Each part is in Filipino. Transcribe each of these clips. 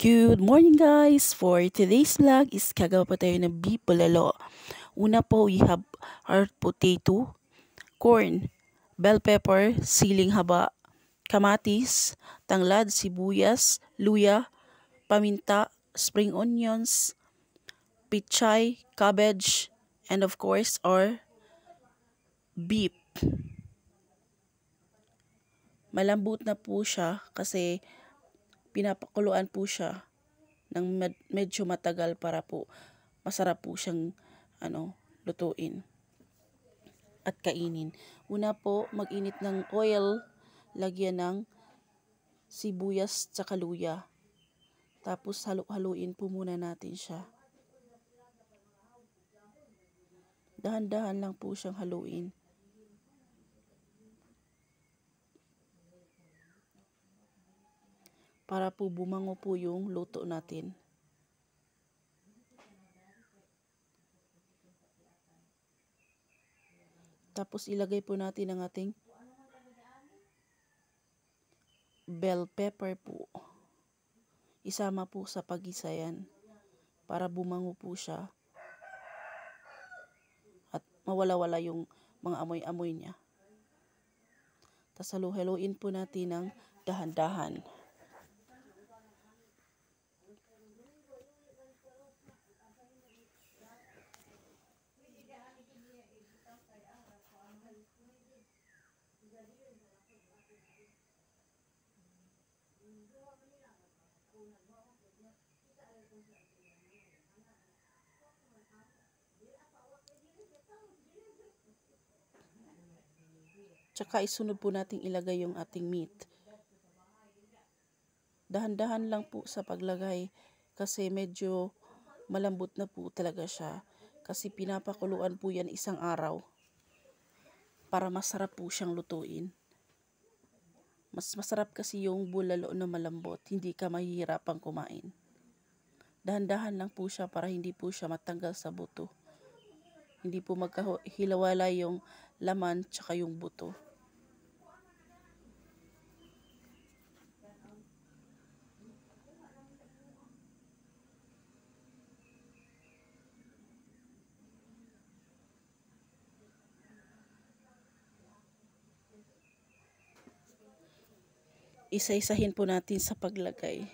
Good morning guys! For today's vlog is gagawa po tayo ng beef bulalo. Una po we have our potato, corn, bell pepper, siling haba, kamatis, tanglad, sibuyas, luya, paminta, spring onions, pichay, cabbage, and of course our beef. Malambot na po siya kasi pinapakuluan po siya ng medyo matagal para po masarap po siyang lutuin at kainin. Una po, mag-init ng oil, lagyan ng sibuyas tsaka luya. Tapos halu-haluin po muna natin siya. Dahan-dahan lang po siyang haluin. Para po bumango po yung luto natin. Tapos ilagay po natin ang ating bell pepper po. Isama po sa pag-isa yan para bumango po siya at mawala-wala yung mga amoy-amoy niya. Tapos halu-haluin po natin ng dahan-dahan. Tsaka isunod po nating ilagay yung ating meat. Dahan-dahan lang po sa paglagay kasi medyo malambot na po talaga siya. Kasi pinapakuluan po yan isang araw para masarap po siyang lutuin. Mas masarap kasi yung bulalo na malambot, hindi ka mahihirapang kumain. Dahan-dahan lang po siya para hindi po siya matanggal sa buto. Hindi po magkahilawala yung laman tsaka yung buto. Isa-isahin po natin sa paglagay.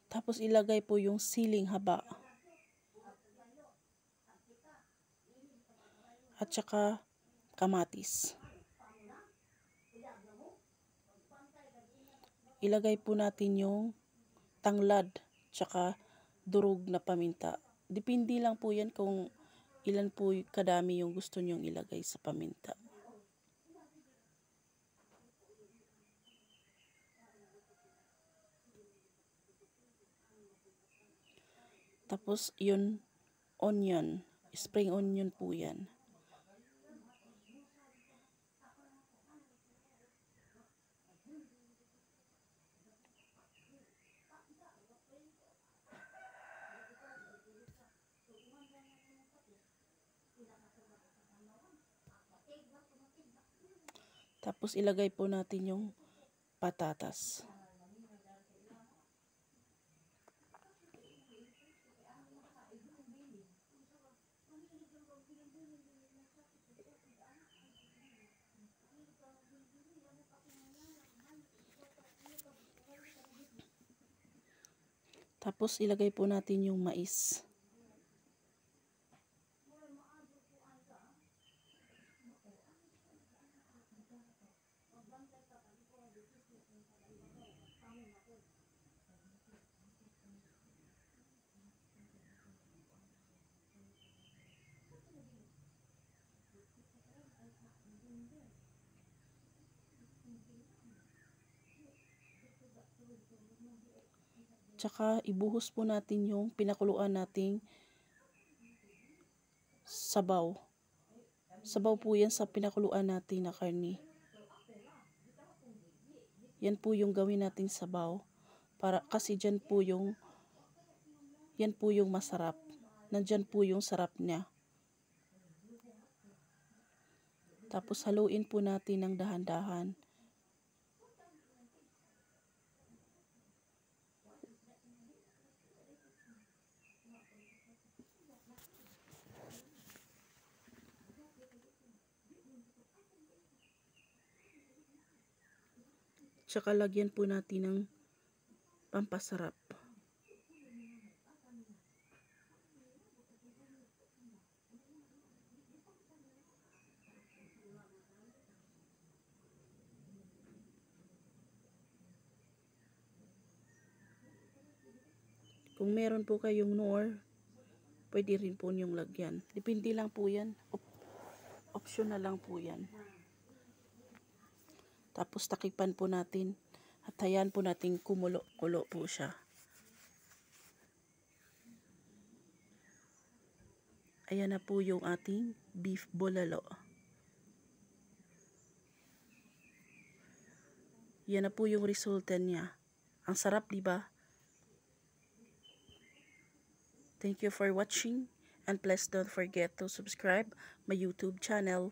Tapos ilagay po yung siling haba. At saka kamatis. Ilagay po natin yung tanglad tsaka durog na paminta. Depende lang po yan kung ilan po kadami yung gusto nyong ilagay sa paminta. Tapos yun, onion, spring onion po yan. Tapos ilagay po natin yung patatas. Tapos ilagay po natin yung mais. Tsaka ibuhos po natin yung pinakuluan nating sabaw. Sabaw po yan sa pinakuluan natin na karne. Yan po yung gawin nating sabaw. Kasi yan po yung masarap. Nandyan po yung sarap niya. Tapos haluin po natin ng dahan-dahan. Tsaka lagyan po natin ng pampasarap. Kung meron po kayong Knorr, pwede rin po niyong lagyan. Depende lang po yan. Optional lang po yan. Tapos takipan po natin at hayaan po natin kumulo-kulo po siya. Ayan na po yung ating beef bolalo. Yan na po yung resulta niya. Ang sarap, di ba? Thank you for watching, and please don't forget to subscribe my YouTube channel.